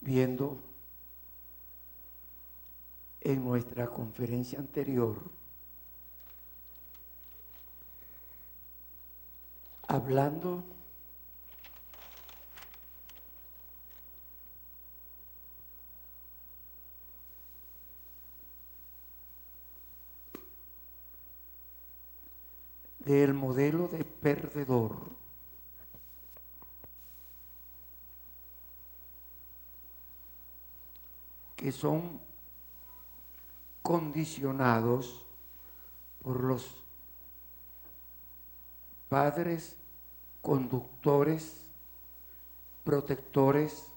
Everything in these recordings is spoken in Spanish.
viendo en nuestra conferencia anterior, hablando del modelo de perdedor, que son condicionados por los padres conductores, protectores,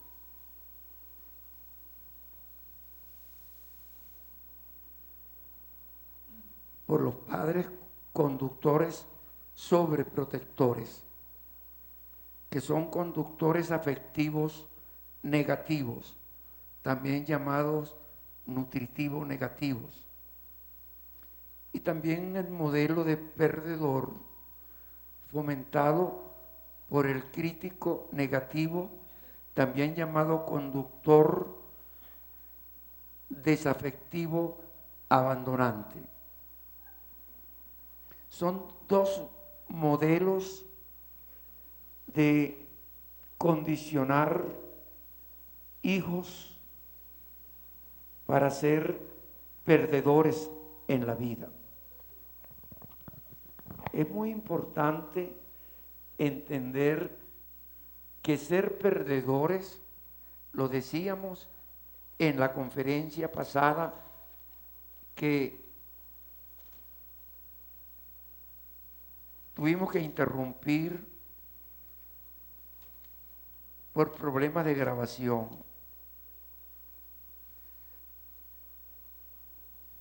por los padres conductores sobreprotectores, que son conductores afectivos negativos, también llamados nutritivos negativos. Y también el modelo de perdedor fomentado por el crítico negativo, también llamado conductor desafectivo abandonante. Son dos modelos de condicionar hijos para ser perdedores en la vida. Es muy importante entender que ser perdedores, lo decíamos en la conferencia pasada, que tuvimos que interrumpir por problemas de grabación.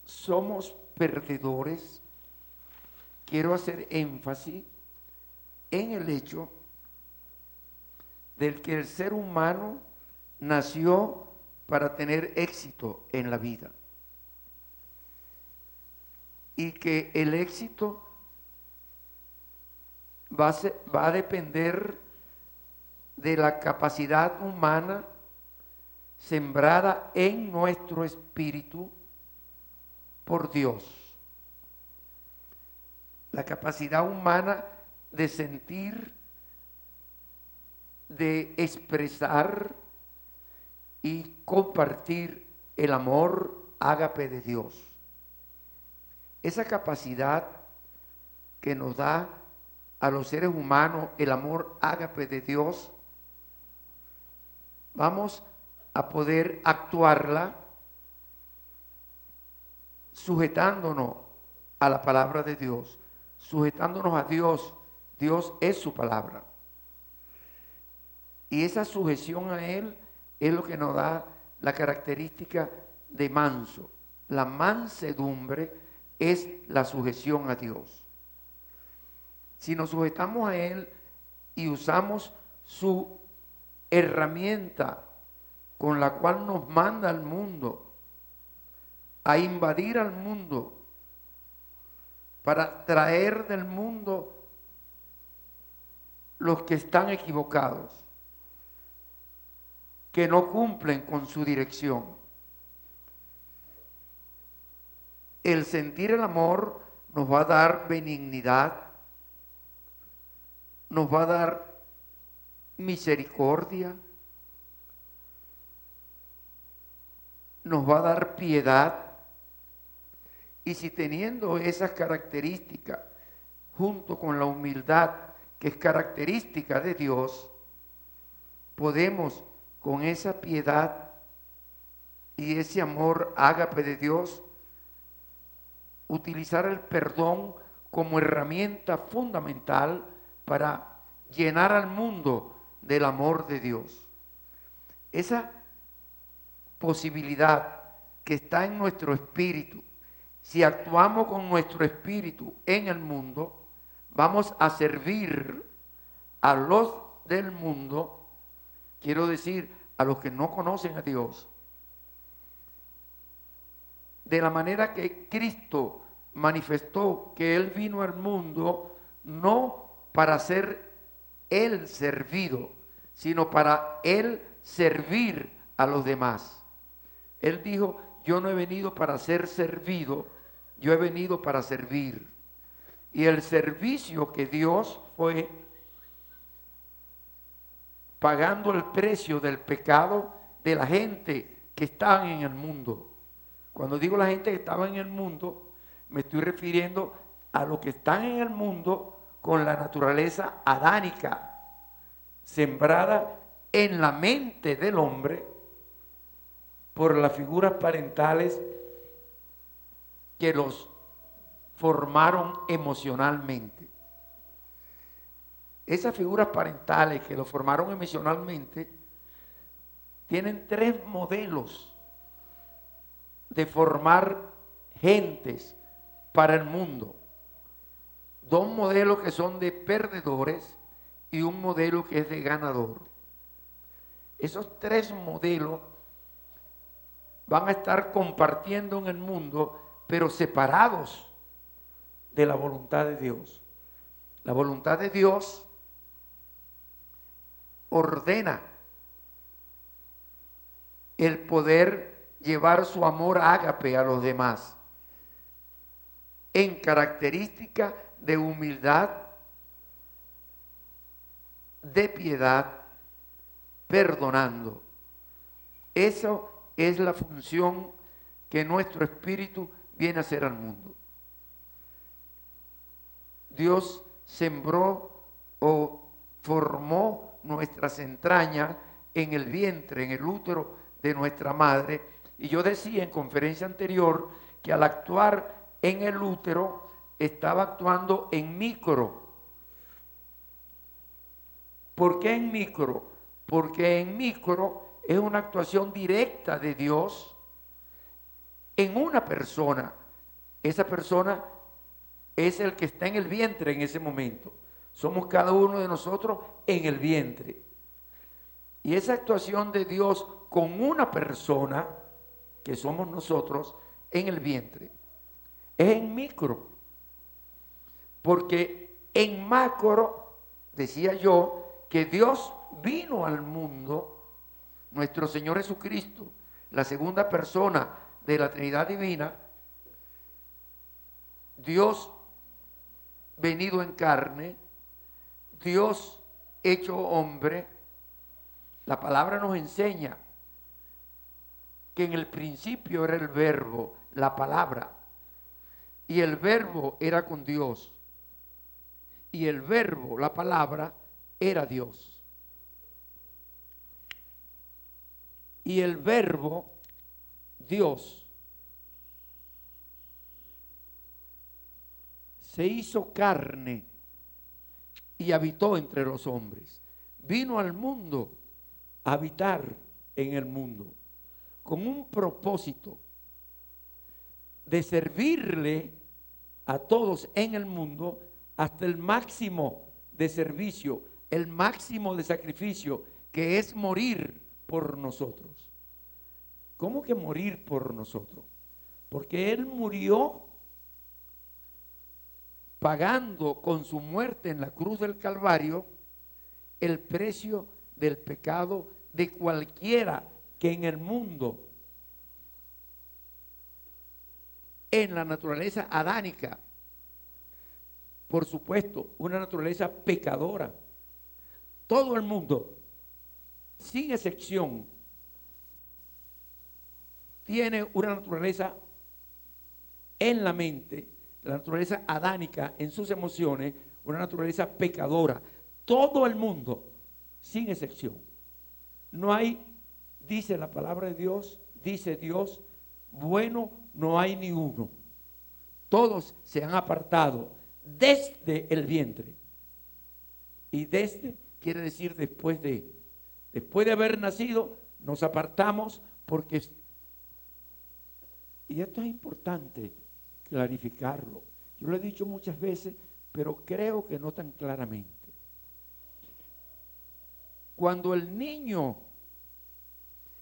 Somos perdedores. Quiero hacer énfasis en el hecho del que el ser humano nació para tener éxito en la vida y que el éxito va a depender de la capacidad humana sembrada en nuestro espíritu por Dios. La capacidad humana de sentir, de expresar y compartir el amor ágape de Dios. Esa capacidad que nos da a los seres humanos el amor ágape de Dios, vamos a poder actuarla sujetándonos a la palabra de Dios, sujetándonos a Dios. Dios es su palabra. Y esa sujeción a Él es lo que nos da la característica de manso. La mansedumbre es la sujeción a Dios. Si nos sujetamos a Él y usamos su herramienta con la cual nos manda al mundo, a invadir al mundo, para traer del mundo los que están equivocados, que no cumplen con su dirección. El sentir el amor nos va a dar benignidad, nos va a dar misericordia, nos va a dar piedad. Y si teniendo esas características, junto con la humildad que es característica de Dios, podemos con esa piedad y ese amor ágape de Dios, utilizar el perdón como herramienta fundamental para llenar al mundo del amor de Dios. Esa posibilidad que está en nuestro espíritu, si actuamos con nuestro espíritu en el mundo, vamos a servir a los del mundo, quiero decir, a los que no conocen a Dios, de la manera que Cristo manifestó que Él vino al mundo no para ser Él servido, sino para Él servir a los demás. Él dijo, yo no he venido para ser servido, yo he venido para servir. Y el servicio que Dios fue pagando el precio del pecado de la gente que estaban en el mundo. Cuando digo la gente que estaba en el mundo, me estoy refiriendo a los que están en el mundo con la naturaleza adánica, sembrada en la mente del hombre por las figuras parentales que los formaron emocionalmente. Esas figuras parentales que los formaron emocionalmente tienen tres modelos de formar gentes para el mundo. Dos modelos que son de perdedores y un modelo que es de ganador. Esos tres modelos van a estar compartiendo en el mundo, pero separados de la voluntad de Dios. La voluntad de Dios ordena el poder llevar su amor ágape a los demás en característica de humildad, de piedad, perdonando. Eso es la función que nuestro espíritu viene a hacer al mundo. Dios sembró o formó nuestras entrañas en el vientre, en el útero de nuestra madre. Y yo decía en conferencia anterior que al actuar en el útero estaba actuando en micro. ¿Por qué en micro? Porque en micro es una actuación directa de Dios en una persona. Esa persona es el que está en el vientre en ese momento. Somos cada uno de nosotros en el vientre. Y esa actuación de Dios con una persona, que somos nosotros, en el vientre, es en micro. Porque en macro, decía yo, que Dios vino al mundo, nuestro Señor Jesucristo, la segunda persona de la Trinidad Divina, Dios venido en carne, Dios hecho hombre. La palabra nos enseña que en el principio era el verbo, la palabra, y el verbo era con Dios, y el verbo, la palabra, era Dios. Y el verbo, Dios, se hizo carne y habitó entre los hombres. Vino al mundo a habitar en el mundo con un propósito de servirle a todos en el mundo hasta el máximo de servicio, el máximo de sacrificio, que es morir por nosotros. ¿Cómo que morir por nosotros? Porque Él murió pagando con su muerte en la cruz del Calvario el precio del pecado de cualquiera que en el mundo, en la naturaleza adánica, por supuesto, una naturaleza pecadora, todo el mundo, sin excepción, tiene una naturaleza en la mente, la naturaleza adánica en sus emociones, una naturaleza pecadora. Todo el mundo, sin excepción. No hay, dice la palabra de Dios, dice Dios, bueno no hay ni uno. Todos se han apartado desde el vientre. Y desde quiere decir después de. Después de haber nacido, nos apartamos porque... Y esto es importante clarificarlo. Yo lo he dicho muchas veces, pero creo que no tan claramente. Cuando el niño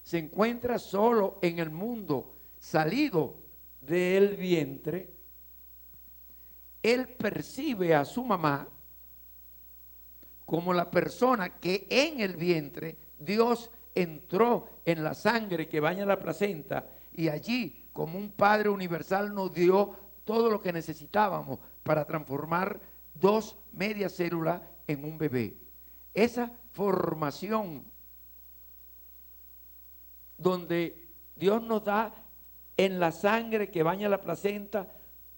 se encuentra solo en el mundo, salido del vientre, él percibe a su mamá como la persona que en el vientre Dios entró en la sangre que baña la placenta y allí, como un Padre universal, nos dio todo lo que necesitábamos para transformar 2 medias células en un bebé. Esa formación donde Dios nos da en la sangre que baña la placenta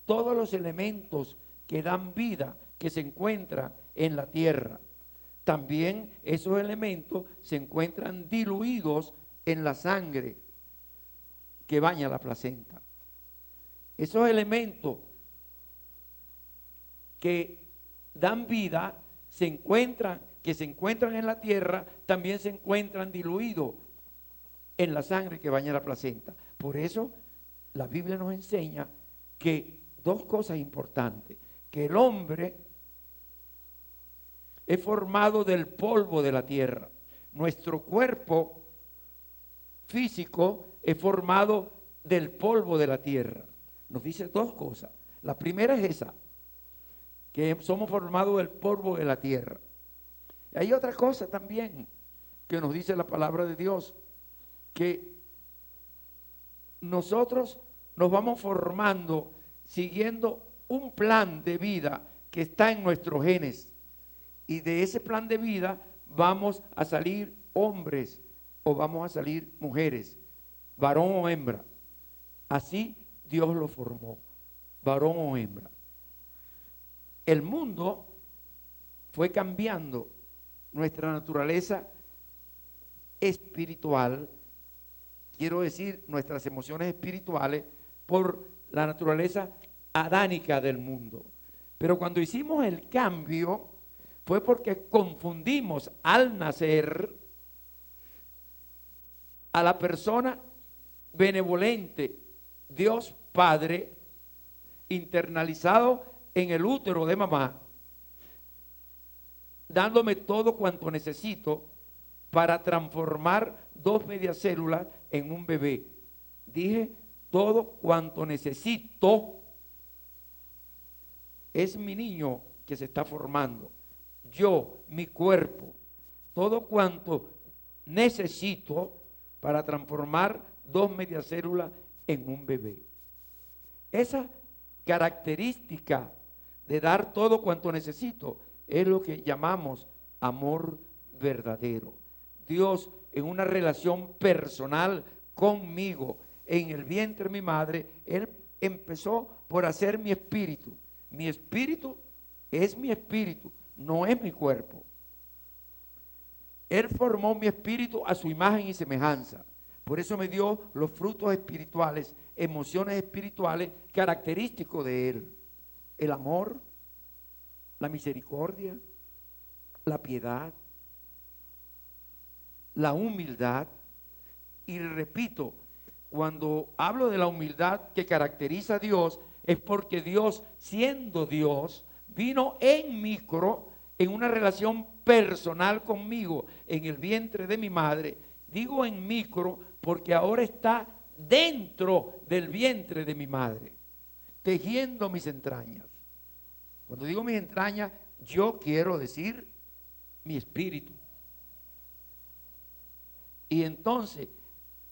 todos los elementos que dan vida, que se encuentran en la tierra. También esos elementos se encuentran diluidos en la sangre que baña la placenta. Esos elementos que dan vida que se encuentran en la tierra, también se encuentran diluidos en la sangre que baña la placenta. Por eso la Biblia nos enseña que 2 cosas importantes: que el hombre es formado del polvo de la tierra. Nuestro cuerpo físico es formado del polvo de la tierra. Nos dice 2 cosas. La primera es esa, que somos formados del polvo de la tierra. Y hay otra cosa también que nos dice la palabra de Dios, que nosotros nos vamos formando siguiendo un plan de vida que está en nuestros genes. Y de ese plan de vida vamos a salir hombres o vamos a salir mujeres, varón o hembra. Así Dios lo formó, varón o hembra. El mundo fue cambiando nuestra naturaleza espiritual, quiero decir, nuestras emociones espirituales, por la naturaleza adánica del mundo. Pero cuando hicimos el cambio, fue porque confundimos al nacer a la persona benevolente, Dios Padre, internalizado en el útero de mamá, dándome todo cuanto necesito para transformar 2 medias células en un bebé. Dije, todo cuanto necesito es mi niño que se está formando. Yo, mi cuerpo, todo cuanto necesito para transformar 2 medias células en un bebé. Esa característica de dar todo cuanto necesito es lo que llamamos amor verdadero. Dios, en una relación personal conmigo, en el vientre de mi madre, Él empezó por hacer mi espíritu. Mi espíritu es mi espíritu, no es mi cuerpo. Él formó mi espíritu a su imagen y semejanza. Por eso me dio los frutos espirituales, emociones espirituales característicos de Él. El amor, la misericordia, la piedad, la humildad. Y repito, cuando hablo de la humildad que caracteriza a Dios, es porque Dios, siendo Dios, vino en micro, en una relación personal conmigo, en el vientre de mi madre. Digo en micro porque ahora está dentro del vientre de mi madre, tejiendo mis entrañas. Cuando digo mis entrañas, yo quiero decir mi espíritu. Y entonces,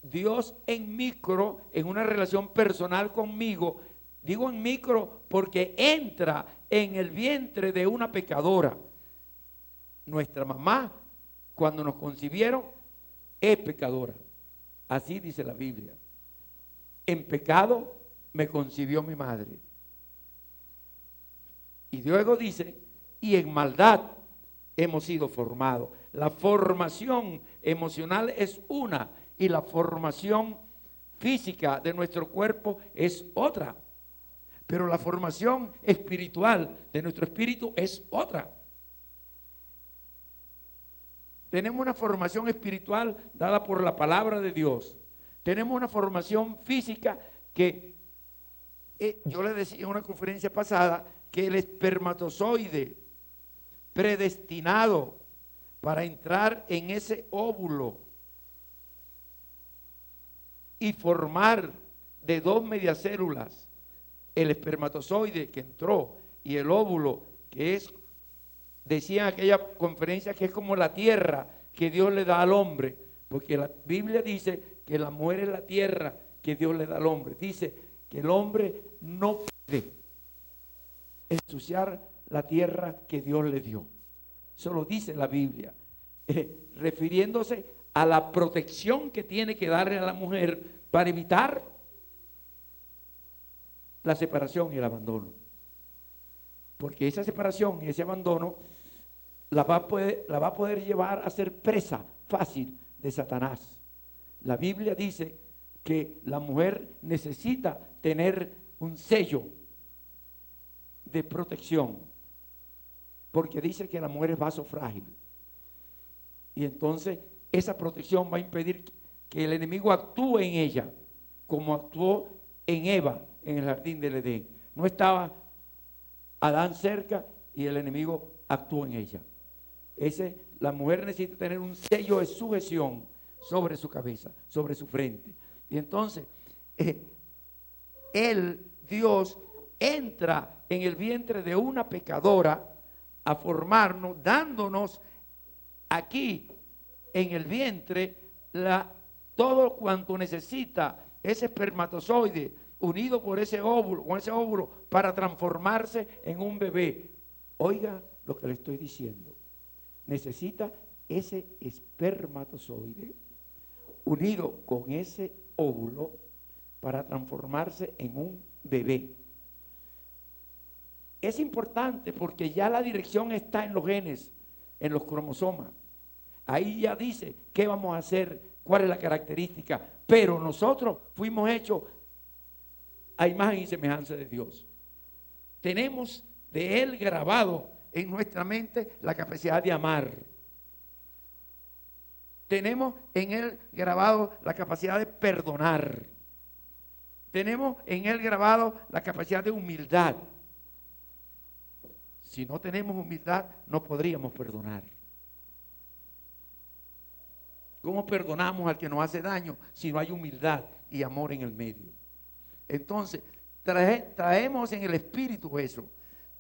Dios en micro, en una relación personal conmigo, digo en micro porque entra en el vientre de una pecadora. Nuestra mamá, cuando nos concibieron, es pecadora. Así dice la Biblia. En pecado me concibió mi madre. Y luego dice, y en maldad hemos sido formados. La formación emocional es una y la formación física de nuestro cuerpo es otra. Pero la formación espiritual de nuestro espíritu es otra. Tenemos una formación espiritual dada por la palabra de Dios. Tenemos una formación física que yo le decía en una conferencia pasada que el espermatozoide predestinado para entrar en ese óvulo y formar de 2 medias células el espermatozoide que entró y el óvulo que es, decía en aquella conferencia, que es como la tierra que Dios le da al hombre Porque la Biblia dice que la mujer es la tierra que Dios le da al hombre. Dice que el hombre no puede ensuciar la tierra que Dios le dio. Eso lo dice la Biblia, refiriéndose a la protección que tiene que darle a la mujer para evitar la separación y el abandono. Porque esa separación y ese abandono la va a poder llevar a ser presa fácil de Satanás. La Biblia dice que la mujer necesita tener un sello de protección, porque dice que la mujer es vaso frágil. Y entonces esa protección va a impedir que el enemigo actúe en ella, como actuó en Eva en el jardín del Edén. No estaba Adán cerca y el enemigo actuó en ella. La mujer necesita tener un sello de sujeción sobre su cabeza, sobre su frente. Y entonces, Dios, entra en el vientre de una pecadora a formarnos, dándonos aquí en el vientre todo cuanto necesita ese espermatozoide unido por ese óvulo, con ese óvulo, para transformarse en un bebé. Oiga lo que le estoy diciendo. Necesita ese espermatozoide unido con ese óvulo para transformarse en un bebé. Es importante porque ya la dirección está en los genes, en los cromosomas. Ahí ya dice qué vamos a hacer, cuál es la característica. Pero nosotros fuimos hechos a imagen y semejanza de Dios. Tenemos de Él grabado en nuestra mente la capacidad de amar. Tenemos en Él grabado la capacidad de perdonar. Tenemos en Él grabado la capacidad de humildad. Si no tenemos humildad, no podríamos perdonar. ¿Cómo perdonamos al que nos hace daño si no hay humildad y amor en el medio? Entonces, traemos en el espíritu eso.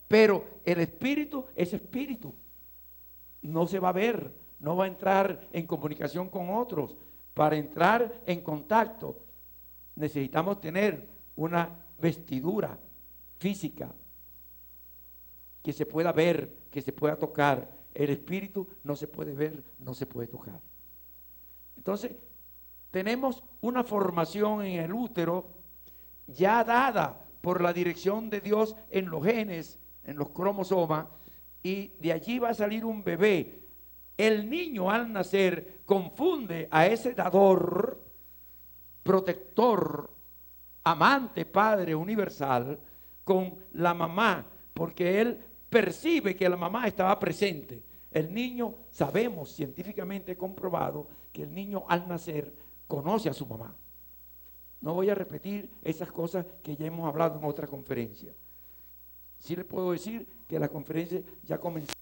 Pero el espíritu es espíritu. No se va a ver, no va a entrar en comunicación con otros. Para entrar en contacto necesitamos tener una vestidura física que se pueda ver, que se pueda tocar. El espíritu no se puede ver, no se puede tocar. Entonces, tenemos una formación en el útero ya dada por la dirección de Dios en los genes, en los cromosomas, y de allí va a salir un bebé. El niño al nacer confunde a ese dador, protector, amante, padre universal, con la mamá, porque él percibe que la mamá estaba presente. El niño, sabemos científicamente comprobado, que el niño al nacer conoce a su mamá. No voy a repetir esas cosas que ya hemos hablado en otra conferencia. Sí les puedo decir que las conferencias ya comenzaron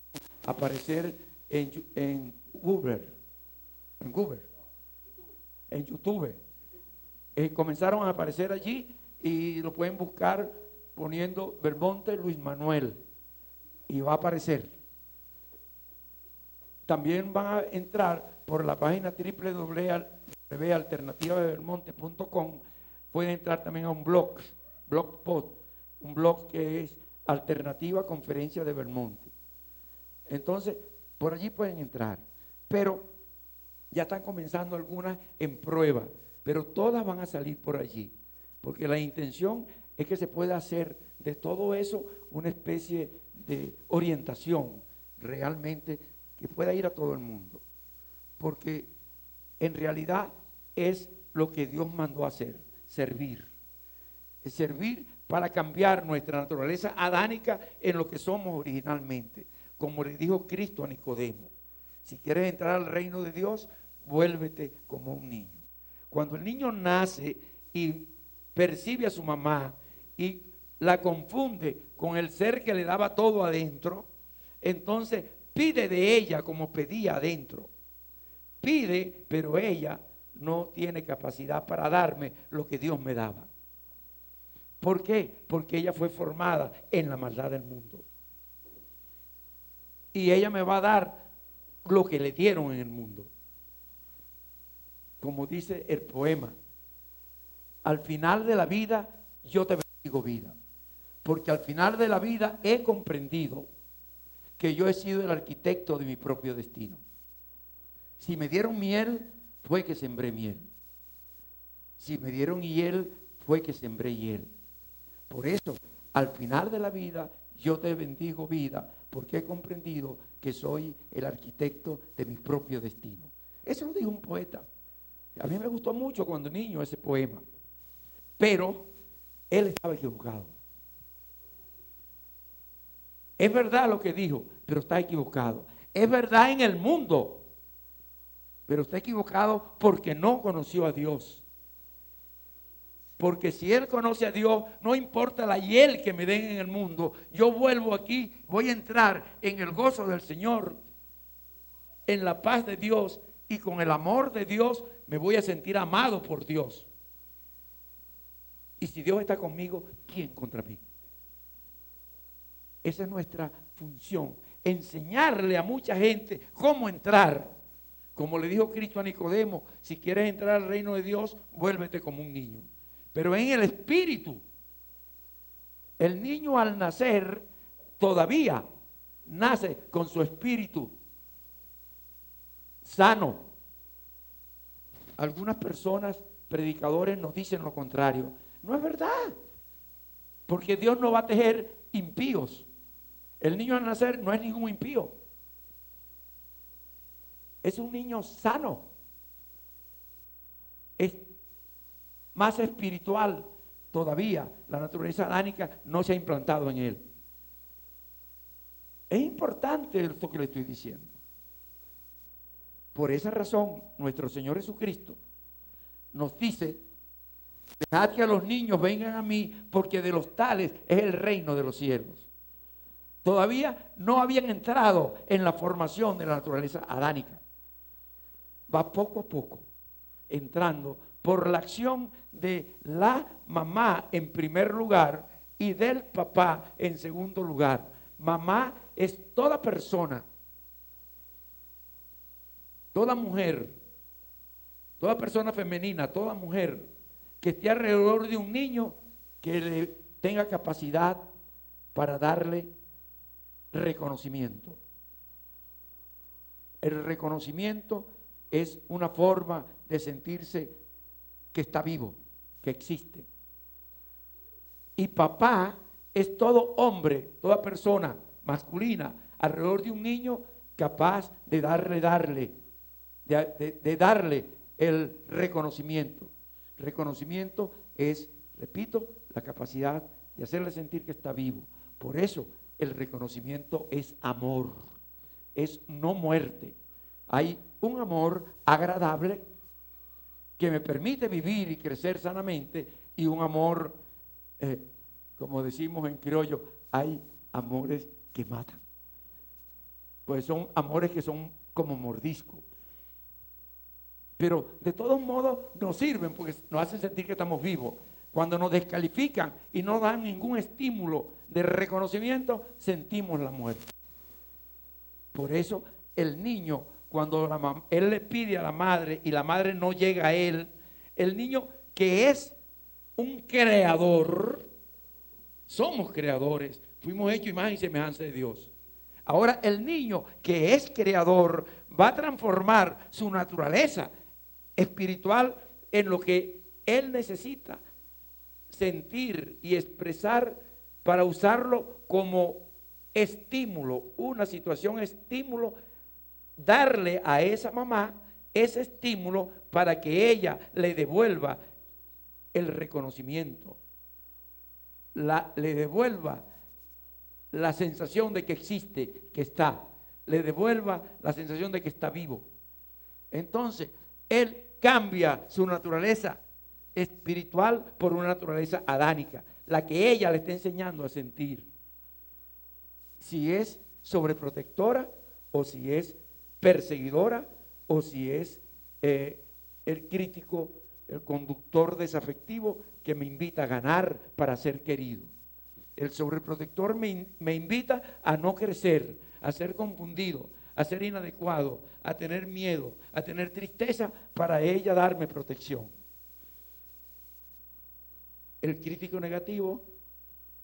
a aparecer en YouTube. Comenzaron a aparecer allí y lo pueden buscar poniendo Belmonte Luis Manuel y va a aparecer. También van a entrar por la página www.alternativabelmonte.com. Pueden entrar también a un blogspot, un blog que es Alternativa Conferencia de Belmonte. Entonces, por allí pueden entrar. Pero ya están comenzando algunas en prueba, pero todas van a salir por allí. Porque la intención es que se pueda hacer de todo eso una especie de orientación realmente que pueda ir a todo el mundo. Porque en realidad es lo que Dios mandó a hacer, servir. Es servir para cambiar nuestra naturaleza adánica en lo que somos originalmente. Como le dijo Cristo a Nicodemo, si quieres entrar al reino de Dios, vuélvete como un niño. Cuando el niño nace y percibe a su mamá y la confunde con el ser que le daba todo adentro, entonces pide de ella como pedía adentro. Pide, pero ella no tiene capacidad para darme lo que Dios me daba. ¿Por qué? Porque ella fue formada en la maldad del mundo. Y ella me va a dar lo que le dieron en el mundo. como dice el poema, al final de la vida yo te bendigo vida, porque al final de la vida he comprendido que yo he sido el arquitecto de mi propio destino. Si me dieron miel, fue que sembré miel. Si me dieron hiel, fue que sembré hiel. Por eso, al final de la vida, yo te bendigo vida, porque he comprendido que soy el arquitecto de mi propio destino. Eso lo dijo un poeta. A mí me gustó mucho cuando niño ese poema. Pero él estaba equivocado. Es verdad lo que dijo, pero está equivocado. Es verdad en el mundo, pero está equivocado porque no conoció a Dios. Porque si él conoce a Dios, no importa la hiel que me den en el mundo, yo vuelvo aquí, voy a entrar en el gozo del Señor, en la paz de Dios, y con el amor de Dios me voy a sentir amado por Dios. Y si Dios está conmigo, ¿quién contra mí? Esa es nuestra función, enseñarle a mucha gente cómo entrar. Como le dijo Cristo a Nicodemo, si quieres entrar al reino de Dios, vuélvete como un niño. Pero en el espíritu, el niño al nacer todavía nace con su espíritu sano. Algunas personas, predicadores, nos dicen lo contrario. No es verdad, porque Dios no va a tejer impíos. El niño al nacer no es ningún impío, es un niño sano, es más espiritual todavía. La naturaleza adánica no se ha implantado en él. Es importante esto que le estoy diciendo. Por esa razón, nuestro Señor Jesucristo nos dice: dejad que a los niños vengan a mí, porque de los tales es el reino de los cielos. Todavía no habían entrado en la formación de la naturaleza adánica. Va poco a poco entrando por la acción de la mamá en primer lugar y del papá en segundo lugar. Mamá es toda persona, toda mujer, toda persona femenina, toda mujer que esté alrededor de un niño que le tenga capacidad para darle reconocimiento. El reconocimiento es una forma de sentirse que está vivo, que existe. Y papá es todo hombre, toda persona masculina alrededor de un niño capaz de darle el reconocimiento. Reconocimiento es, repito, la capacidad de hacerle sentir que está vivo. Por eso el reconocimiento es amor, es no muerte. Hay un amor agradable que me permite vivir y crecer sanamente, y un amor, como decimos en criollo, hay amores que matan. Pues son amores que son como mordisco. Pero de todos modos nos sirven porque nos hacen sentir que estamos vivos. Cuando nos descalifican y no dan ningún estímulo de reconocimiento, sentimos la muerte. Por eso el niño, cuando él le pide a la madre y la madre no llega a él, el niño que es un creador, somos creadores, fuimos hechos imagen y semejanza de Dios. Ahora el niño que es creador va a transformar su naturaleza espiritual en lo que él necesita sentir y expresar para usarlo como estímulo, una situación estímulo, darle a esa mamá ese estímulo para que ella le devuelva el reconocimiento, le devuelva la sensación de que existe, que está, le devuelva la sensación de que está vivo. Entonces, él cambia su naturaleza espiritual por una naturaleza adánica, la que ella le está enseñando a sentir. Si es sobreprotectora, o si es perseguidora, o si es el crítico, el conductor desafectivo que me invita a ganar para ser querido. El sobreprotector me invita a no crecer, a ser confundido, a ser inadecuado, a tener miedo, a tener tristeza, para ella darme protección. El crítico negativo,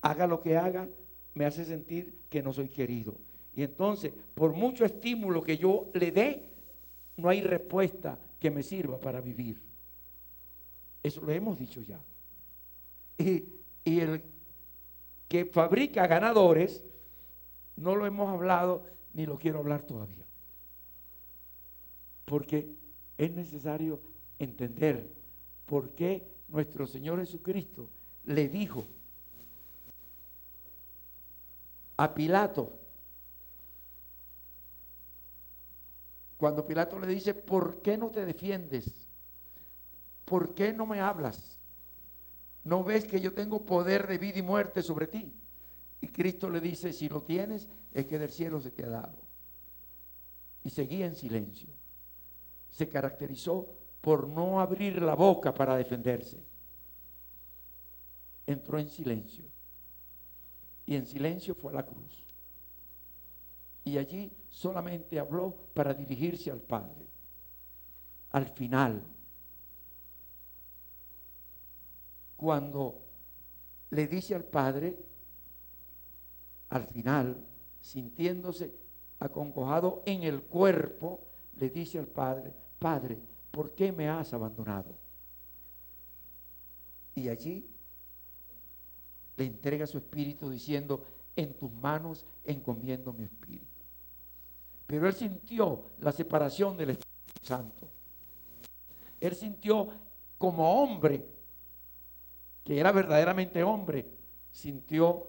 haga lo que haga, me hace sentir que no soy querido. Y entonces, por mucho estímulo que yo le dé, no hay respuesta que me sirva para vivir. Eso lo hemos dicho ya. Y el que fabrica ganadores, no lo hemos hablado ni lo quiero hablar todavía. Porque es necesario entender por qué nuestro Señor Jesucristo le dijo a Pilato, cuando Pilato le dice, ¿por qué no te defiendes? ¿Por qué no me hablas? ¿No ves que yo tengo poder de vida y muerte sobre ti? Y Cristo le dice, si lo tienes, es que del cielo se te ha dado. Y seguía en silencio. Se caracterizó por no abrir la boca para defenderse. Entró en silencio. Y en silencio fue a la cruz. Y allí solamente habló para dirigirse al Padre. Al final, cuando le dice al Padre, al final, sintiéndose acongojado en el cuerpo, le dice al Padre, Padre, ¿por qué me has abandonado? Y allí le entrega su espíritu diciendo, en tus manos encomiendo mi espíritu. Pero él sintió la separación del Espíritu Santo. Él sintió como hombre, que era verdaderamente hombre, sintió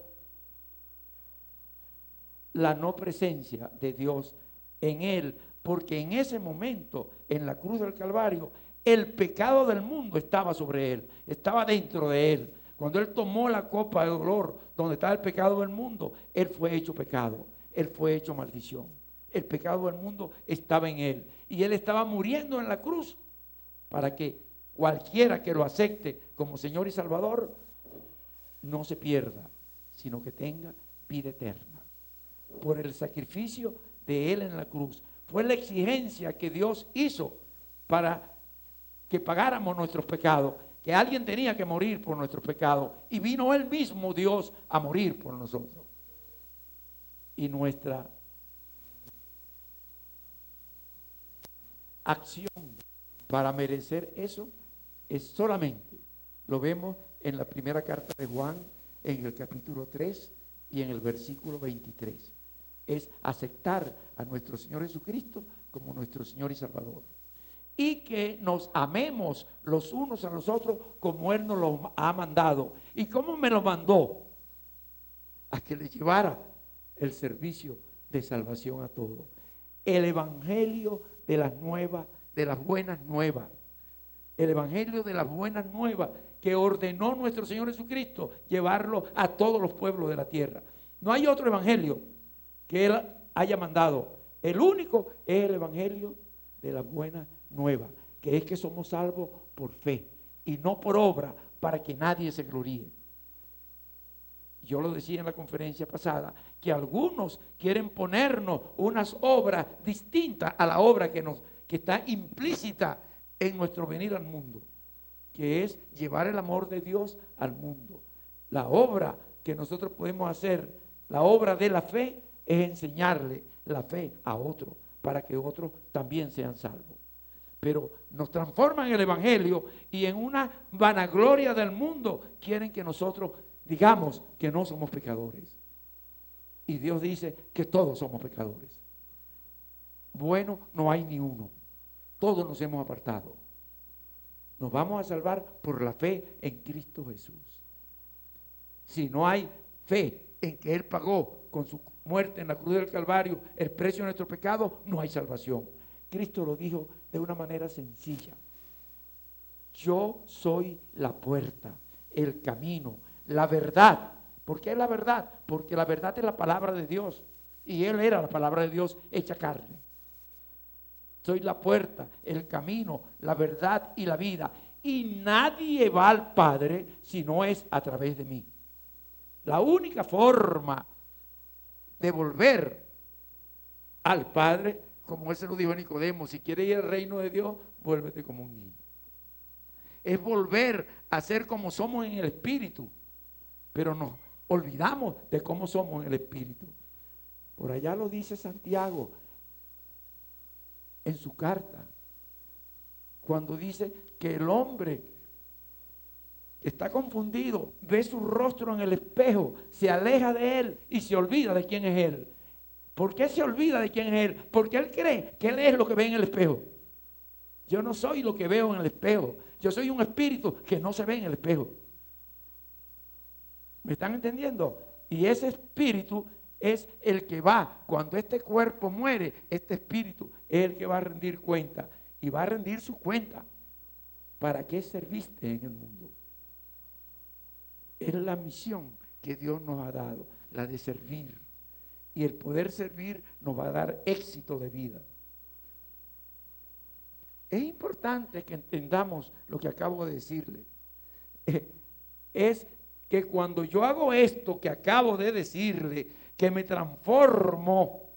la no presencia de Dios en él, porque en ese momento, en la cruz del Calvario, el pecado del mundo estaba sobre él, estaba dentro de él. Cuando él tomó la copa de dolor, donde estaba el pecado del mundo, él fue hecho pecado, él fue hecho maldición. El pecado del mundo estaba en él, y él estaba muriendo en la cruz, para que cualquiera que lo acepte como Señor y Salvador, no se pierda, sino que tenga vida eterna. Por el sacrificio de él en la cruz. Fue la exigencia que Dios hizo para que pagáramos nuestros pecados, que alguien tenía que morir por nuestros pecados, y vino él mismo, Dios, a morir por nosotros. Y nuestra acción para merecer eso es solamente, lo vemos en la primera carta de Juan, en el capítulo 3 y en el versículo 23. Es aceptar a nuestro Señor Jesucristo como nuestro Señor y Salvador. Y que nos amemos los unos a los otros como Él nos lo ha mandado. ¿Y cómo me lo mandó? A que le llevara el servicio de salvación a todos. El evangelio de las buenas nuevas. El evangelio de las buenas nuevas que ordenó nuestro Señor Jesucristo llevarlo a todos los pueblos de la tierra. No hay otro evangelio que Él haya mandado. El único es el evangelio de las buenas nuevas, que es que somos salvos por fe y no por obra, para que nadie se gloríe. Yo lo decía en la conferencia pasada, que algunos quieren ponernos unas obras distintas a la obra que está implícita en nuestro venir al mundo, que es llevar el amor de Dios al mundo. La obra que nosotros podemos hacer, la obra de la fe, es enseñarle la fe a otro, para que otros también sean salvos. Pero nos transforman el evangelio, y en una vanagloria del mundo quieren que nosotros digamos que no somos pecadores. Y Dios dice que todos somos pecadores. Bueno, no hay ni uno. Todos nos hemos apartado. Nos vamos a salvar por la fe en Cristo Jesús. Si no hay fe en que Él pagó con su muerte en la cruz del Calvario el precio de nuestro pecado, no hay salvación. Cristo lo dijo de una manera sencilla. Yo soy la puerta, el camino, la verdad. ¿Por qué es la verdad? Porque la verdad es la palabra de Dios, y Él era la palabra de Dios hecha carne. Soy la puerta, el camino, la verdad y la vida, y nadie va al Padre si no es a través de mí. La única forma de volver al Padre, como él se lo dijo a Nicodemo: si quieres ir al reino de Dios, vuélvete como un niño. Es volver a ser como somos en el Espíritu, pero nos olvidamos de cómo somos en el Espíritu. Por allá lo dice Santiago en su carta, cuando dice que el hombre está confundido, ve su rostro en el espejo, se aleja de él y se olvida de quién es él. ¿Por qué se olvida de quién es él? Porque él cree que él es lo que ve en el espejo. Yo no soy lo que veo en el espejo. Yo soy un espíritu que no se ve en el espejo. ¿Me están entendiendo? Y ese espíritu es el que va, cuando este cuerpo muere, este espíritu es el que va a rendir cuenta. Y va a rendir su cuenta. ¿Para qué serviste en el mundo? Es la misión que Dios nos ha dado, la de servir. Y el poder servir nos va a dar éxito de vida. Es importante que entendamos lo que acabo de decirle. Es que cuando yo hago esto que acabo de decirle, que me transformo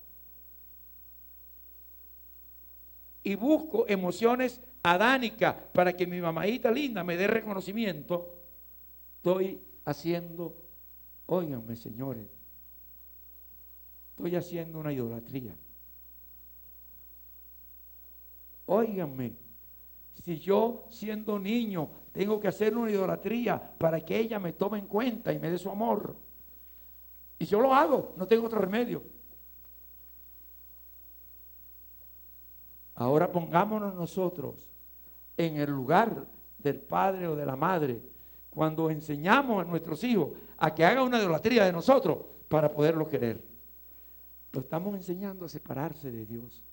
y busco emociones adánicas para que mi mamadita linda me dé reconocimiento, estoy haciendo, óiganme señores, estoy haciendo una idolatría. Óiganme, si yo siendo niño tengo que hacer una idolatría para que ella me tome en cuenta y me dé su amor, y yo lo hago, no tengo otro remedio. Ahora pongámonos nosotros en el lugar del padre o de la madre cuando enseñamos a nuestros hijos a que hagan una idolatría de nosotros para poderlo querer. Lo estamos enseñando a separarse de Dios,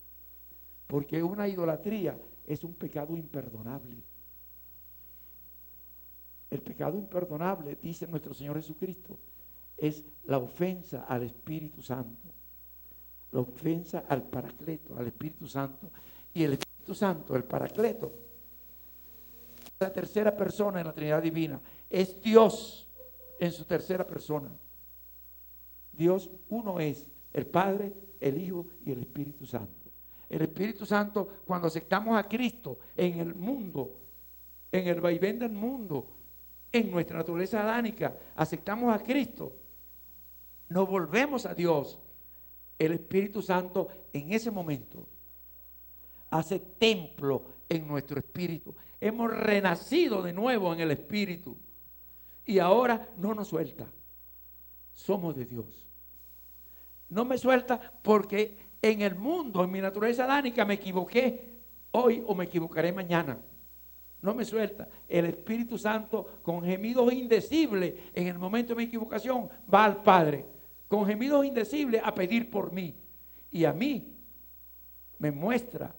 porque una idolatría es un pecado imperdonable. El pecado imperdonable, dice nuestro Señor Jesucristo, es la ofensa al Espíritu Santo, la ofensa al Paracleto, al Espíritu Santo. Y el Espíritu Santo, el Paracleto, la tercera persona en la Trinidad Divina, es Dios en su tercera persona. Dios uno es, el Padre, el Hijo y el Espíritu Santo. El Espíritu Santo, cuando aceptamos a Cristo en el mundo, en el vaivén del mundo, en nuestra naturaleza adánica, aceptamos a Cristo, nos volvemos a Dios. El Espíritu Santo en ese momento hace templo en nuestro espíritu. Hemos renacido de nuevo en el espíritu y ahora no nos suelta. Somos de Dios. No me suelta porque en el mundo, en mi naturaleza adánica, me equivoqué hoy o me equivocaré mañana. No me suelta. El Espíritu Santo, con gemidos indecibles, en el momento de mi equivocación, va al Padre, con gemidos indecibles, a pedir por mí. Y a mí me muestra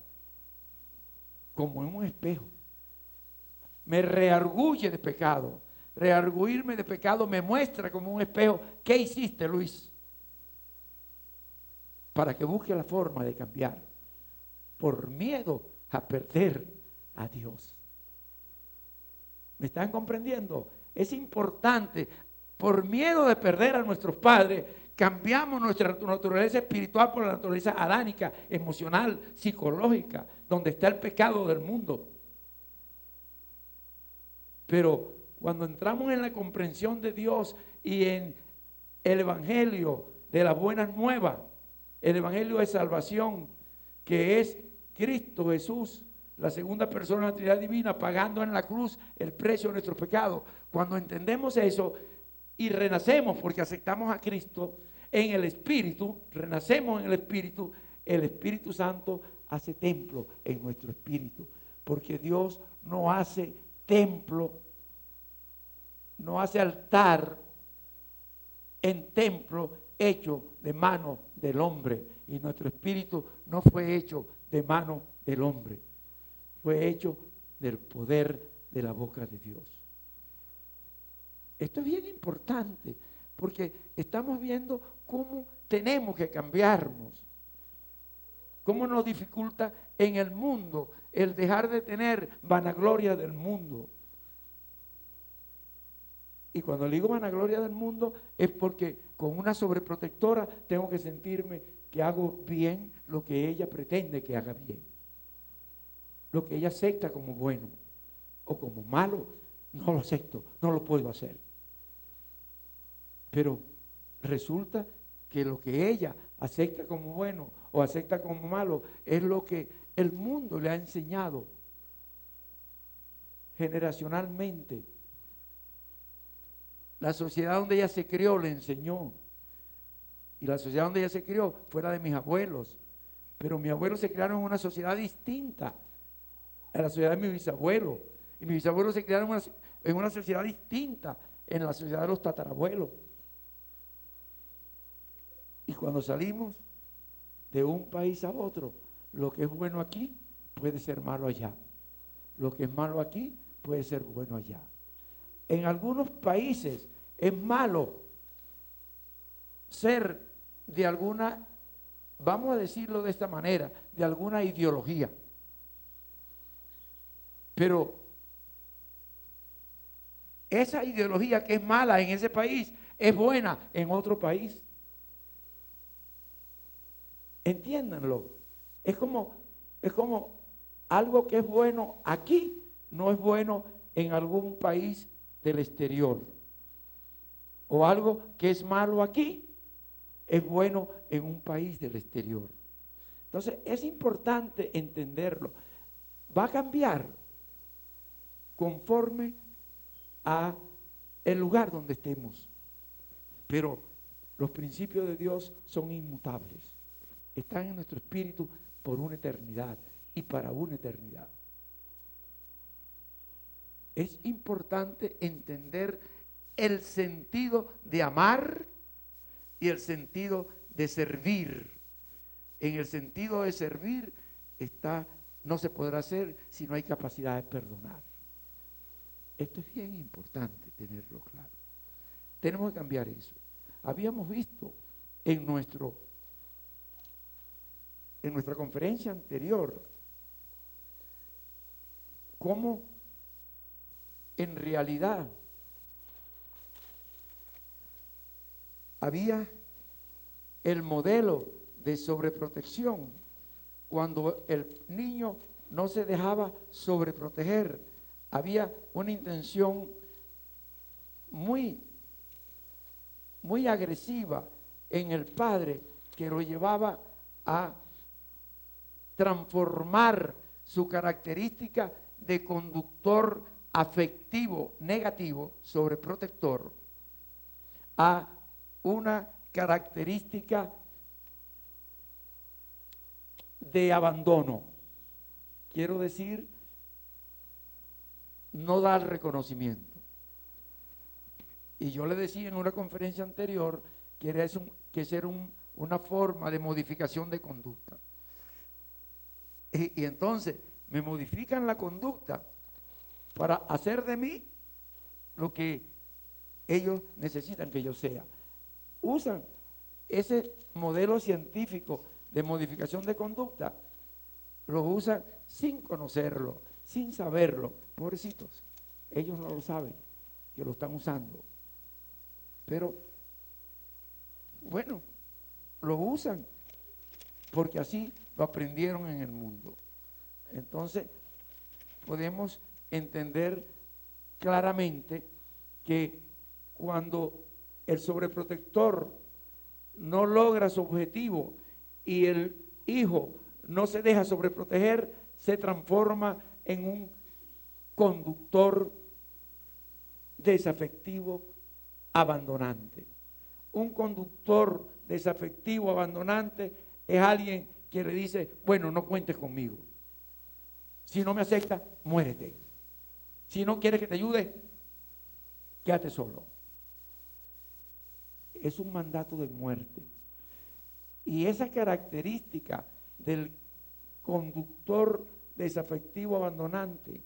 como en un espejo. Me reargulle de pecado. Rearguirme de pecado me muestra como un espejo. ¿Qué hiciste, Luis? Para que busque la forma de cambiar. Por miedo a perder a Dios. ¿Me están comprendiendo? Es importante, por miedo de perder a nuestros padres, cambiamos nuestra naturaleza espiritual por la naturaleza adánica, emocional, psicológica, donde está el pecado del mundo. Pero cuando entramos en la comprensión de Dios y en el Evangelio de las buenas nuevas, el Evangelio de salvación, que es Cristo Jesús, la segunda persona de la Trinidad Divina, pagando en la cruz el precio de nuestros pecados. Cuando entendemos eso y renacemos porque aceptamos a Cristo en el Espíritu, renacemos en el Espíritu Santo hace templo en nuestro espíritu. Porque Dios no hace templo, no hace altar en templo hecho de mano del hombre. Y nuestro espíritu no fue hecho de mano del hombre. Fue hecho del poder de la boca de Dios. Esto es bien importante porque estamos viendo cómo tenemos que cambiarnos. Cómo nos dificulta en el mundo el dejar de tener vanagloria del mundo. Y cuando digo vanagloria del mundo es porque con una sobreprotectora tengo que sentirme que hago bien lo que ella pretende que haga bien. Lo que ella acepta como bueno o como malo, no lo acepto, no lo puedo hacer. Pero resulta que lo que ella acepta como bueno o acepta como malo es lo que el mundo le ha enseñado generacionalmente. La sociedad donde ella se crió le enseñó. Y la sociedad donde ella se crió fue la de mis abuelos. Pero mis abuelos se criaron en una sociedad distinta a la sociedad de mi bisabuelo. Y mis bisabuelos se criaron en una sociedad distinta, en la sociedad de los tatarabuelos. Y cuando salimos de un país a otro, lo que es bueno aquí puede ser malo allá. Lo que es malo aquí puede ser bueno allá. En algunos países es malo ser de alguna, vamos a decirlo de esta manera, de alguna ideología. Pero esa ideología que es mala en ese país es buena en otro país. Entiéndanlo. Es como algo que es bueno aquí, no es bueno en algún país del exterior. O algo que es malo aquí, es bueno en un país del exterior. Entonces, es importante entenderlo. Va a cambiar conforme a el lugar donde estemos. Pero los principios de Dios son inmutables. Están en nuestro espíritu por una eternidad y para una eternidad. Es importante entender el sentido de amar y el sentido de servir. En el sentido de servir no se podrá hacer si no hay capacidad de perdonar. Esto es bien importante tenerlo claro. Tenemos que cambiar eso. Habíamos visto en nuestra conferencia anterior cómo en realidad había el modelo de sobreprotección cuando el niño no se dejaba sobreproteger. Había una intención muy agresiva en el padre que lo llevaba a transformar su característica de conductor afectivo negativo, sobreprotector, a una característica de abandono. Quiero decir, no dar reconocimiento. Y yo le decía en una conferencia anterior que ser una forma de modificación de conducta. Y entonces me modifican la conducta para hacer de mí lo que ellos necesitan que yo sea. Usan ese modelo científico de modificación de conducta, lo usan sin conocerlo, sin saberlo. Pobrecitos, ellos no lo saben que lo están usando. Pero, bueno, lo usan porque así lo aprendieron en el mundo. Entonces, podemos entender claramente que cuando el sobreprotector no logra su objetivo y el hijo no se deja sobreproteger, se transforma en un conductor desafectivo abandonante. Un conductor desafectivo abandonante es alguien que le dice, bueno, no cuentes conmigo. Si no me aceptas, muérete. Si no quieres que te ayude, quédate solo. Es un mandato de muerte. Y esa característica del conductor desafectivo abandonante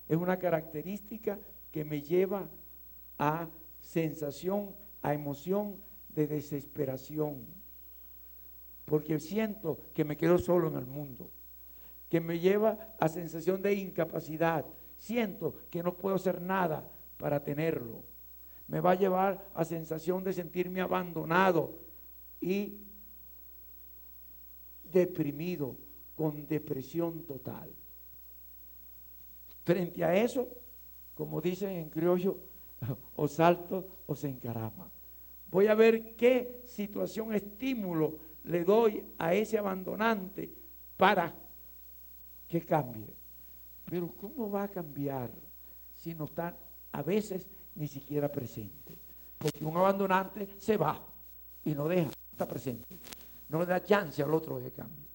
es una característica que me lleva a sensación, a emoción de desesperación. Porque siento que me quedo solo en el mundo. Que me lleva a sensación de incapacidad. Siento que no puedo hacer nada para tenerlo. Me va a llevar a sensación de sentirme abandonado y deprimido, con depresión total. Frente a eso, como dicen en criollo, o salto o se encarama. Voy a ver qué situación, estímulo le doy a ese abandonante para que cambie. Pero ¿cómo va a cambiar si no está a veces ni siquiera presente? Porque un abandonante se va y no deja, está presente. No le da chance al otro de cambio.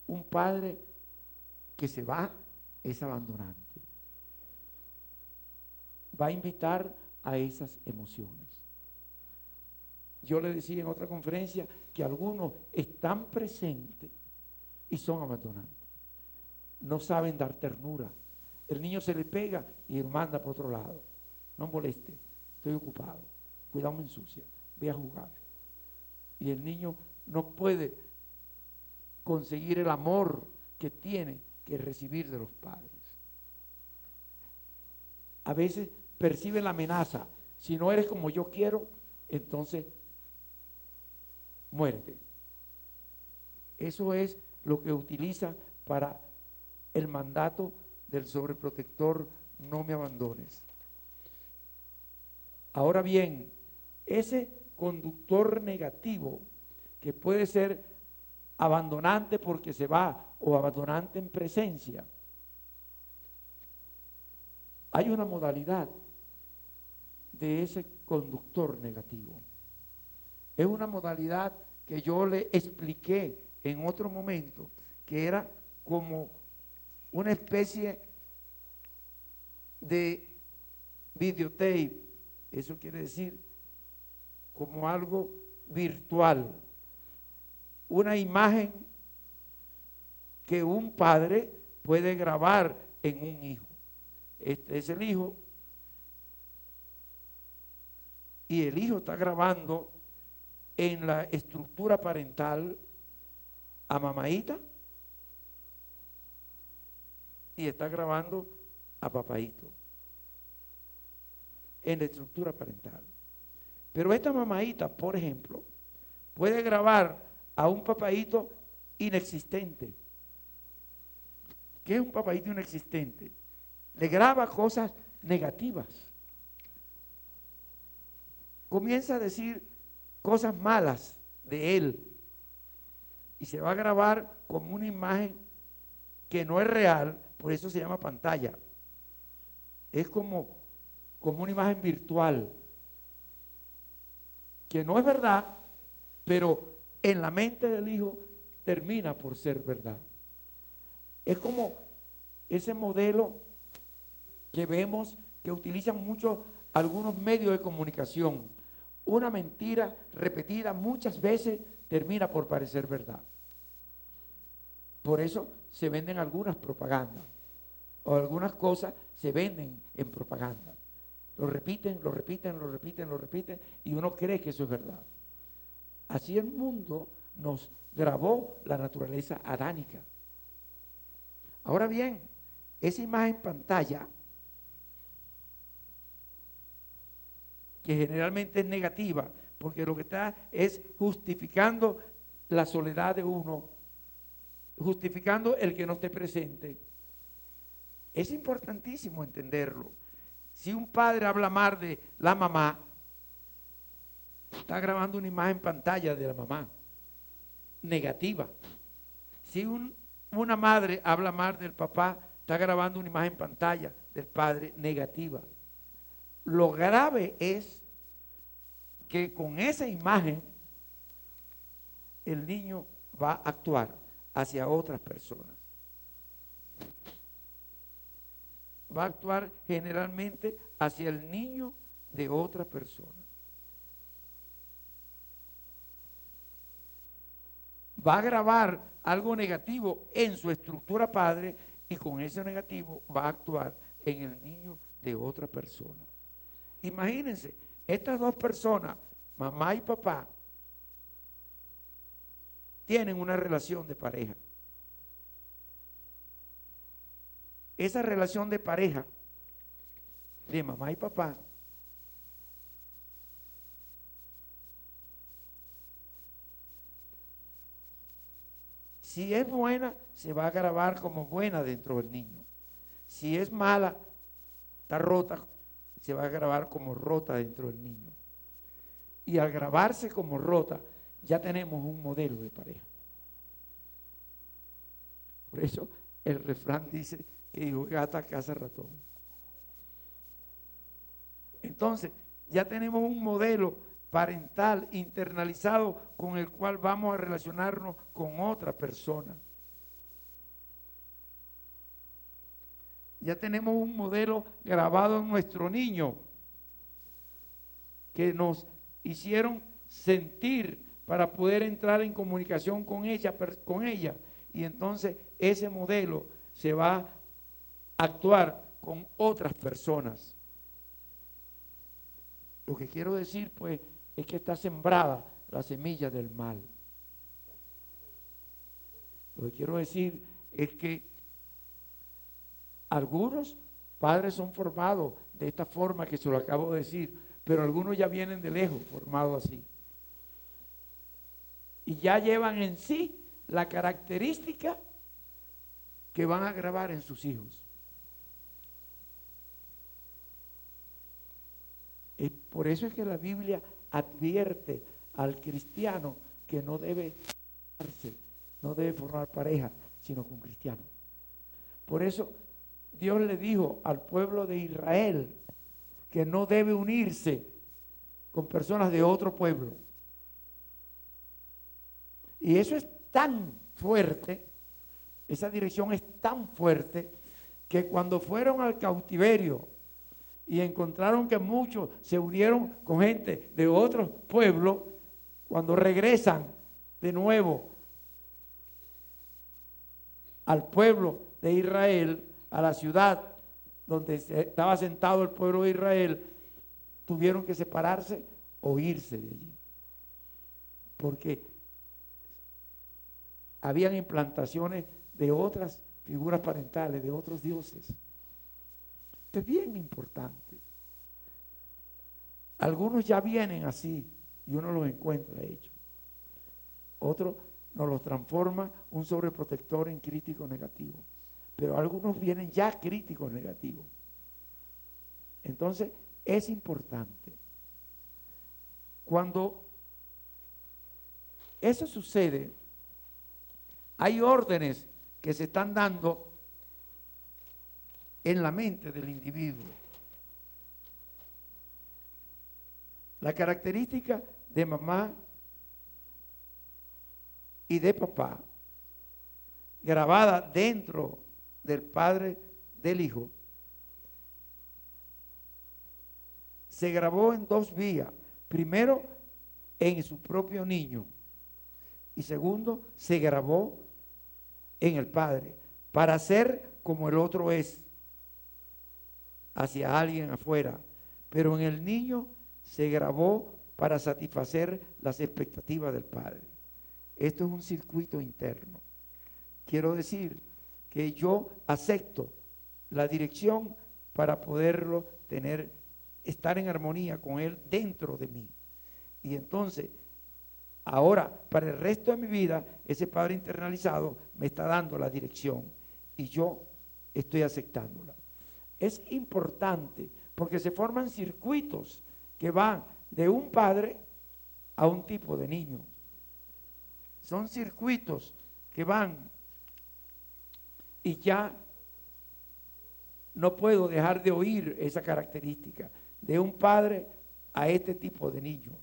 Un padre que se va es abandonante. Va a invitar a esas emociones. Yo le decía en otra conferencia que algunos están presentes y son abandonantes. No saben dar ternura. El niño se le pega y lo manda para otro lado. No moleste, estoy ocupado. Cuidado, me ensucia. Ve a jugar. Y el niño no puede conseguir el amor que tiene que recibir de los padres. A veces percibe la amenaza. Si no eres como yo quiero, entonces muérete. Eso es lo que utiliza para el mandato del sobreprotector: no me abandones. Ahora bien, ese conductor negativo, que puede ser abandonante porque se va o abandonante en presencia, hay una modalidad de ese conductor negativo. Es una modalidad que yo le expliqué en otro momento, que era como una especie de videotape. Eso quiere decir como algo virtual, una imagen que un padre puede grabar en un hijo. Este es el hijo, y el hijo está grabando en la estructura parental a mamaíta y está grabando a papaíto en la estructura parental. Pero esta mamaíta, por ejemplo, puede grabar a un papaíto inexistente. ¿Qué es un papaíto inexistente? Le graba cosas negativas. Comienza a decir cosas malas de él y se va a grabar como una imagen que no es real, por eso se llama pantalla. Es como una imagen virtual que no es verdad, pero en la mente del hijo termina por ser verdad. Es como ese modelo que vemos que utilizan mucho algunos medios de comunicación. Una mentira repetida muchas veces termina por parecer verdad. Por eso se venden algunas propagandas, o algunas cosas se venden en propaganda. Lo repiten, lo repiten, lo repiten, lo repiten, y uno cree que eso es verdad. Así el mundo nos grabó la naturaleza adánica. Ahora bien, esa imagen pantalla, que generalmente es negativa, porque lo que está es justificando la soledad de uno, justificando el que no esté presente. Es importantísimo entenderlo. Si un padre habla mal de la mamá, está grabando una imagen pantalla de la mamá, negativa. Si una madre habla mal del papá, está grabando una imagen pantalla del padre, negativa. Lo grave es que con esa imagen el niño va a actuar hacia otras personas. Va a actuar generalmente hacia el niño de otra persona. Va a grabar algo negativo en su estructura padre y con ese negativo va a actuar en el niño de otra persona. Imagínense, estas dos personas, mamá y papá, tienen una relación de pareja. Esa relación de pareja de mamá y papá Si es buena, se va a grabar como buena dentro del niño. Si es mala, está rota, se va a grabar como rota dentro del niño. Y al grabarse como rota, ya tenemos un modelo de pareja. Por eso el refrán dice que hijo de gata caza ratón. Entonces, ya tenemos un modelo parental internalizado con el cual vamos a relacionarnos con otra persona. Ya tenemos un modelo grabado en nuestro niño que nos hicieron sentir para poder entrar en comunicación con ella. Y entonces ese modelo se va a actuar con otras personas. Lo que quiero decir, pues, es que está sembrada la semilla del mal. Lo que quiero decir es que algunos padres son formados de esta forma que se lo acabo de decir, pero algunos ya vienen de lejos formados así. Y ya llevan en sí la característica que van a grabar en sus hijos. Por eso es que la Biblia advierte al cristiano que no debe formar pareja, sino con cristianos. Por eso Dios le dijo al pueblo de Israel que no debe unirse con personas de otro pueblo. Y eso es tan fuerte, esa dirección es tan fuerte, que cuando fueron al cautiverio y encontraron que muchos se unieron con gente de otros pueblos, cuando regresan de nuevo al pueblo de Israel, a la ciudad donde estaba sentado el pueblo de Israel, tuvieron que separarse o irse de allí. Porque habían implantaciones de otras figuras parentales, de otros dioses. Esto es bien importante. Algunos ya vienen así y uno los encuentra hechos. Otros nos los transforma un sobreprotector en crítico negativo. Pero algunos vienen ya críticos negativos. Entonces, es importante. Cuando eso sucede, hay órdenes que se están dando en la mente del individuo. La característica de mamá y de papá, grabada dentro del padre del hijo, se grabó en dos vías. Primero, en su propio niño. Y segundo, se grabó en el padre, para ser como el otro es, hacia alguien afuera. Pero en el niño se grabó para satisfacer las expectativas del padre. Esto es un circuito interno. Quiero decir que yo acepto la dirección para poderlo tener, estar en armonía con él dentro de mí. Y entonces, ahora, para el resto de mi vida, ese padre internalizado me está dando la dirección y yo estoy aceptándola. Es importante porque se forman circuitos que van de un padre a un tipo de niño. Son circuitos que van y ya no puedo dejar de oír esa característica de un padre a este tipo de niño,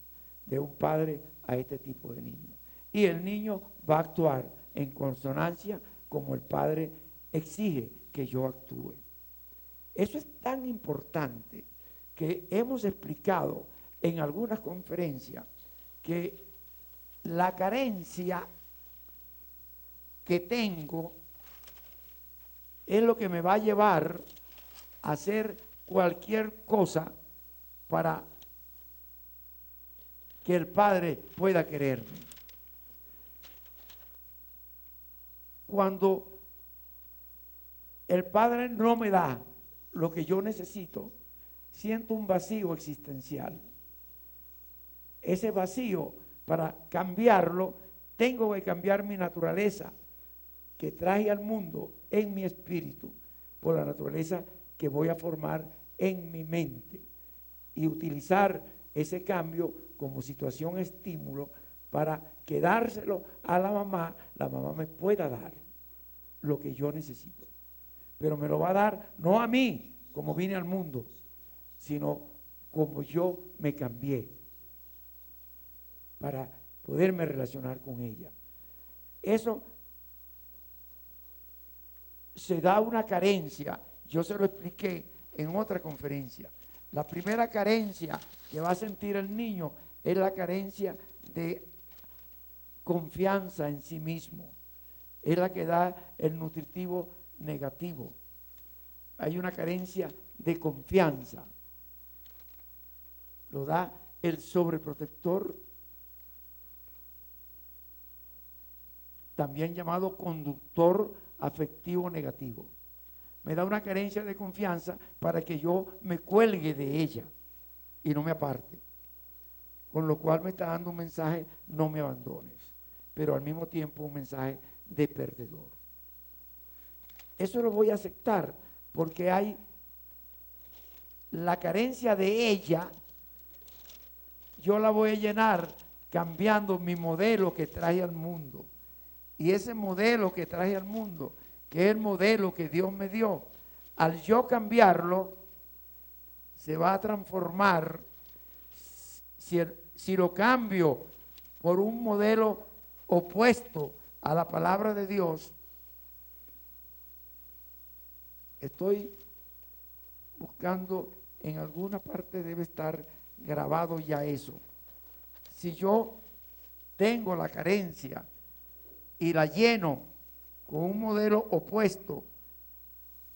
de un padre a este tipo de niño. Y el niño va a actuar en consonancia como el padre exige que yo actúe. Eso es tan importante que hemos explicado en algunas conferencias que la carencia que tengo es lo que me va a llevar a hacer cualquier cosa para que el Padre pueda quererme. Cuando el Padre no me da lo que yo necesito, siento un vacío existencial. Ese vacío, para cambiarlo, tengo que cambiar mi naturaleza, que traje al mundo en mi espíritu por la naturaleza que voy a formar en mi mente y utilizar ese cambio como situación estímulo para que dárselo a la mamá me pueda dar lo que yo necesito. Pero me lo va a dar no a mí, como vine al mundo, sino como yo me cambié para poderme relacionar con ella. Eso se da una carencia, yo se lo expliqué en otra conferencia. La primera carencia que va a sentir el niño es la carencia de confianza en sí mismo. Es la que da el nutritivo negativo. Hay una carencia de confianza. Lo da el sobreprotector, también llamado conductor afectivo negativo. Me da una carencia de confianza para que yo me cuelgue de ella y no me aparte. Con lo cual me está dando un mensaje, no me abandones, pero al mismo tiempo un mensaje de perdedor. Eso lo voy a aceptar porque hay la carencia de ella, yo la voy a llenar cambiando mi modelo que traje al mundo. Y ese modelo que traje al mundo, que es el modelo que Dios me dio, al yo cambiarlo, se va a transformar. Si lo cambio por un modelo opuesto a la palabra de Dios, estoy buscando, en alguna parte debe estar grabado ya eso. Si yo tengo la carencia y la lleno con un modelo opuesto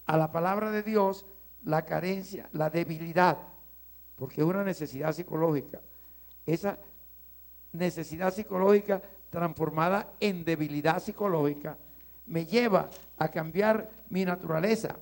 a la palabra de Dios, la carencia, la debilidad, porque es una necesidad psicológica, esa necesidad psicológica transformada en debilidad psicológica me lleva a cambiar mi naturaleza